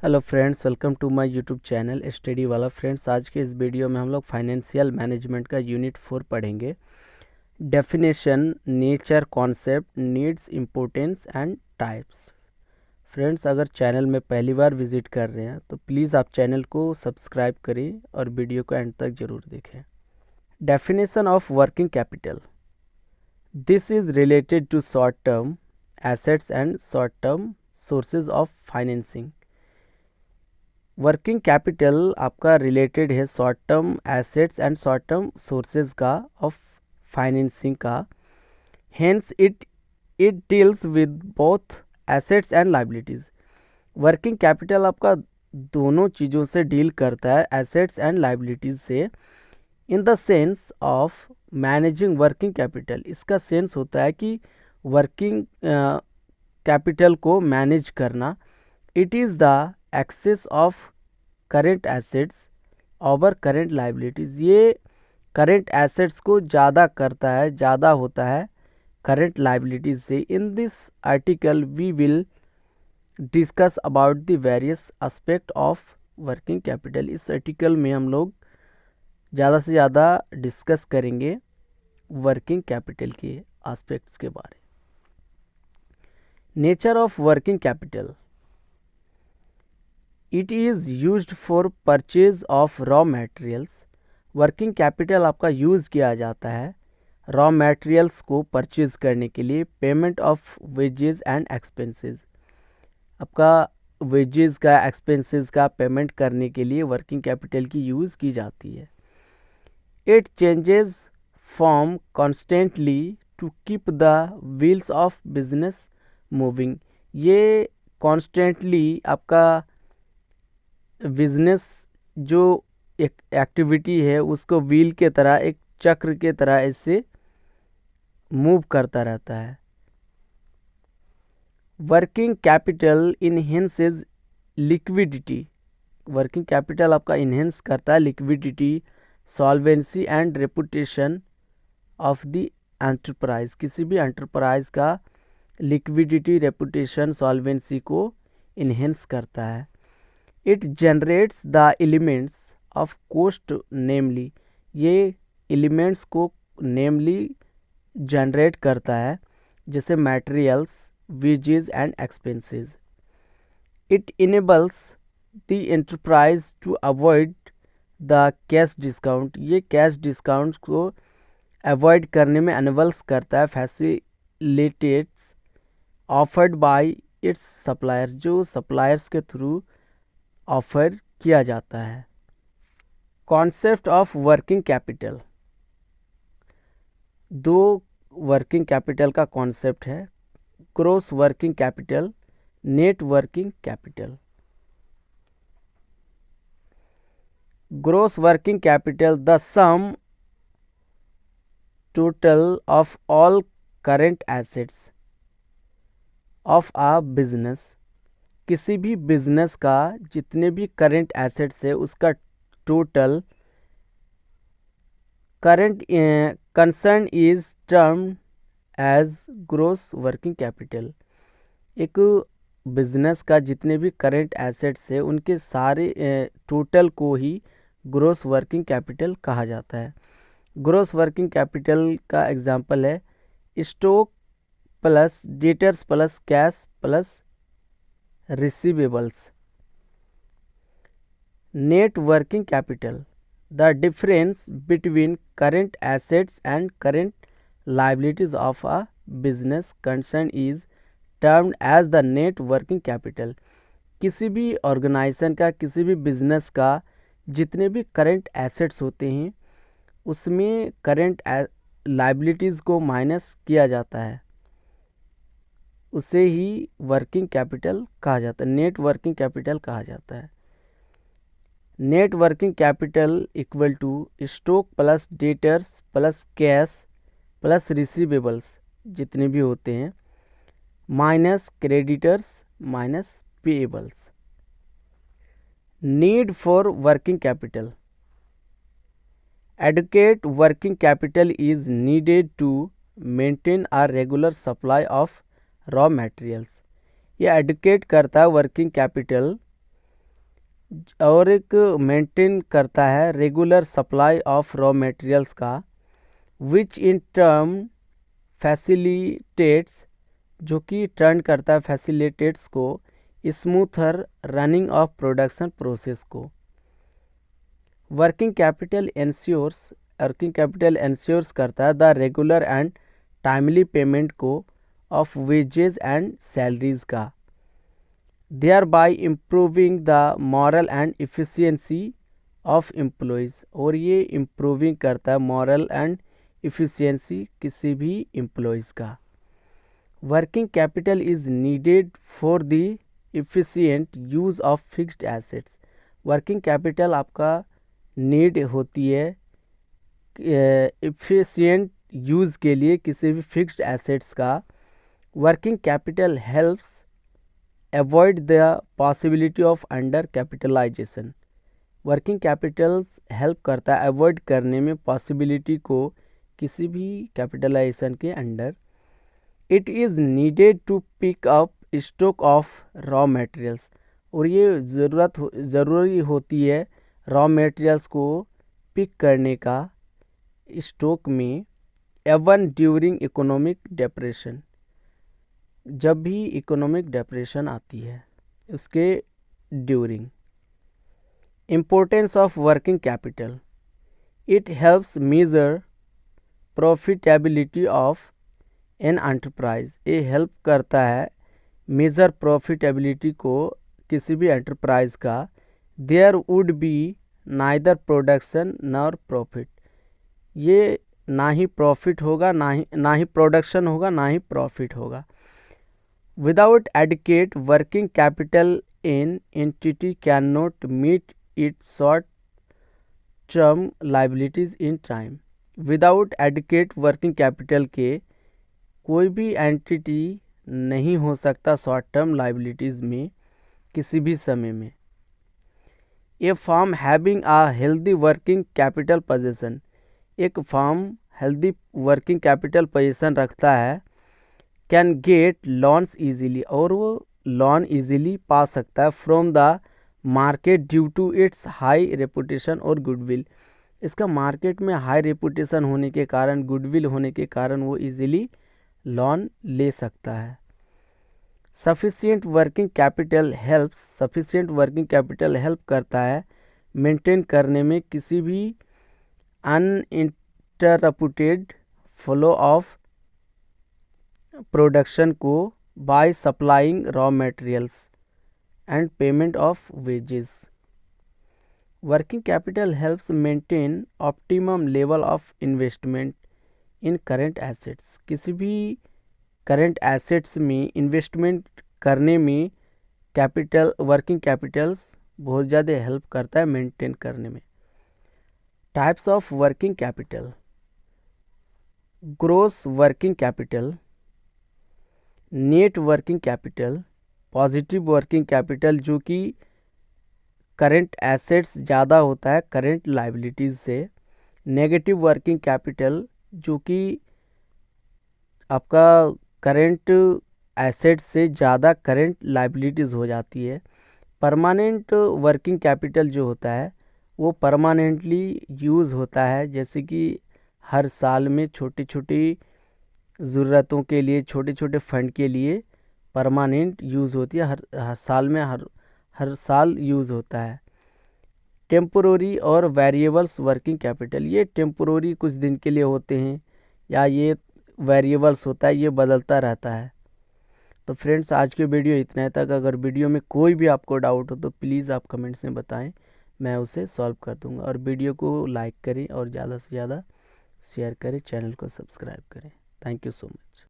Hello friends, welcome to my YouTube channel study वाला। Friends, आज के इस वीडियो में हम लोग फाइनेंशियल मैनेजमेंट का यूनिट 4 पढ़ेंगे। Definition, nature, concept, needs, importance and types. Friends, अगर चैनल में पहली बार विजिट कर रहे हैं तो प्लीज़ आप चैनल को सब्सक्राइब करें और वीडियो को एंड तक ज़रूर देखें। Definition of working capital, this is related to short term assets and short term sources of financing. Working capital आपका रिलेटेड है short term assets and short term sources का ऑफ फाइनेंसिंग का। Hence it deals with both assets and liabilities. Working capital आपका दोनों चीज़ों से deal करता है, एसेट्स एंड लाइबिलिटीज़ से। In the sense of managing working capital, इसका सेंस होता है कि वर्किंग कैपिटल को मैनेज करना। It is the excess of current assets over current liabilities. ये करेंट एसेट्स को ज़्यादा करता है, ज़्यादा होता है करेंट लाइबिलिटीज़ से। In this article we will discuss about the various aspect of working capital. इस आर्टिकल में हम लोग ज़्यादा से ज़्यादा डिस्कस करेंगे वर्किंग कैपिटल के एस्पेक्ट्स के बारे। Nature of working capital, it is used for purchase of raw materials. Working capital आपका यूज़ किया जाता है रॉ मटेरियल्स को परचेज करने के लिए। Payment of wages and expenses, आपका वेजेस का, एक्सपेंसेस का पेमेंट करने के लिए वर्किंग कैपिटल की यूज़ की जाती है। It changes form constantly to keep the wheels of business moving. ये कॉन्स्टेंटली आपका बिजनेस जो एक एक्टिविटी है उसको व्हील के तरह, एक चक्र के तरह इससे मूव करता रहता है। Working capital enhances liquidity, working capital आपका इनहेंस करता है liquidity, solvency and reputation of the enterprise. किसी भी एंटरप्राइज का लिक्विडिटी, रेपुटेशन, सॉल्वेंसी को इनहेंस करता है। It generates the elements of cost, namely, ये एलिमेंट्स को नेमली जनरेट करता है, जैसे materials, wages and expenses. It enables the enterprise to avoid the cash discount, ये कैश डिस्काउंट को अवॉइड करने में एनेबल्स करता है। Facilitates offered by it's suppliers, जो सप्लायर्स के थ्रू ऑफर किया जाता है। कॉन्सेप्ट ऑफ वर्किंग कैपिटल, दो वर्किंग कैपिटल का कॉन्सेप्ट है, gross working capital, net working capital. Gross working capital, the sum total of all current assets of a business. किसी भी बिजनेस का जितने भी करेंट एसेट्स है उसका total current concern is termed as gross working capital. एक business का जितने भी करेंट एसेट्स है उनके सारे टोटल को ही ग्रॉस वर्किंग कैपिटल कहा जाता है। ग्रॉस वर्किंग कैपिटल का एग्जांपल है stock plus debtors plus cash plus receivables. Net working capital, the difference between current assets and current liabilities of a business concern is termed as the net working capital. किसी भी organisation का, किसी भी business का जितने भी current assets होते हैं उसमें करेंट लाइबिलिटीज़ को माइनस किया जाता है, उसे ही वर्किंग कैपिटल कहा जाता है, नेट वर्किंग कैपिटल कहा जाता है। Net working capital equal to stock plus debtors plus cash plus receivables जितने भी होते हैं minus creditors minus payables. Need for working capital, adequate working capital is needed to maintain a regular supply of raw materials। यह educate करता है working capital और एक maintain करता है regular supply of raw materials का, विच इन टर्म फैसिलिटेट्स, जो कि टर्न करता है फैसिलिटेट्स को smoother running of production process को। वर्किंग कैपिटल इंश्योर्स करता है the regular and timely payment को ऑफ वेजेस एंड सैलरीज का, thereby improving the morale and efficiency of employees, और ये इम्प्रूविंग करता है मॉरल एंड इफ़िशियंसी किसी भी एम्प्लॉयज़ का। Working capital is needed for the efficient use of fixed assets. Working capital आपका need होती है इफ़िशियंट यूज़ के लिए किसी भी फिक्स्ड एसेट्स का। Working capital helps avoid the possibility of under capitalization. Working capitals help करता है अवॉइड करने में पॉसिबिलिटी को किसी भी कैपिटलाइजेशन के under. It is needed to pick up stock of raw materials, और ये ज़रूरी होती है रॉ मटेरियल्स को पिक करने का स्टॉक में, एवन ड्यूरिंग इकोनॉमिक डिप्रेशन, जब भी इकोनॉमिक डिप्रेशन आती है उसके during. Importance of working capital, it helps measure profitability of an enterprise. ये हेल्प करता है मेजर प्रॉफिटेबिलिटी को किसी भी एंटरप्राइज का। There would be neither production nor profit, ये ना ही प्रॉफिट होगा ना ही प्रोडक्शन होगा ना ही प्रॉफिट होगा। Without adequate working capital an entity can not meet its short term liabilities in time. Without adequate working capital के कोई भी एंटिटी नहीं हो सकता शॉर्ट टर्म लाइबिलिटीज़ में किसी भी समय में। ए फर्म हैविंग आ हेल्दी वर्किंग कैपिटल पोजीशन, एक firm healthy working capital position रखता है, कैन गेट लोन्स इजीली, और वो लोन इजीली पा सकता है from the market due to its high reputation और गुडविल। इसका मार्केट में हाई रेपुटेशन होने के कारण, गुडविल होने के कारण वो इजीली लोन ले सकता है। सफिशिएंट वर्किंग कैपिटल हेल्प करता है मेंटेन करने में किसी भी अनइंटरप्टेड फ्लो ऑफ प्रोडक्शन को by supplying raw materials and payment of wages. Working capital helps maintain optimum level of investment in current assets, किसी भी करेंट एसेट्स में इन्वेस्टमेंट करने में वर्किंग कैपिटल्स बहुत ज़्यादा हेल्प करता है मेंटेन करने में। Types of working capital, gross working capital, net working capital, positive working capital जो कि करेंट एसेट्स ज़्यादा होता है करेंट लाइबिलिटीज़ से, नेगेटिव वर्किंग कैपिटल जो कि आपका करेंट एसेट्स से ज़्यादा करेंट लाइबिलिटीज़ हो जाती है। परमानेंट वर्किंग कैपिटल जो होता है वो परमानेंटली यूज़ होता है, जैसे कि हर साल में छोटी छोटी ज़रूरतों के लिए, छोटे छोटे फंड के लिए परमानेंट यूज़ होती है, हर साल में हर साल यूज़ होता है। टेम्पोररी और वेरिएबल्स वर्किंग कैपिटल, ये टेम्पोररी कुछ दिन के लिए होते हैं या ये वेरिएबल्स होता है, ये बदलता रहता है। तो फ्रेंड्स आज के वीडियो इतना ही तक। अगर वीडियो में कोई भी आपको डाउट हो तो प्लीज़ आप कमेंट्स में बताएं, मैं उसे सॉल्व कर दूंगा। और वीडियो को लाइक करें और ज़्यादा से ज़्यादा शेयर करें, चैनल को सब्सक्राइब करें। Thank you so much.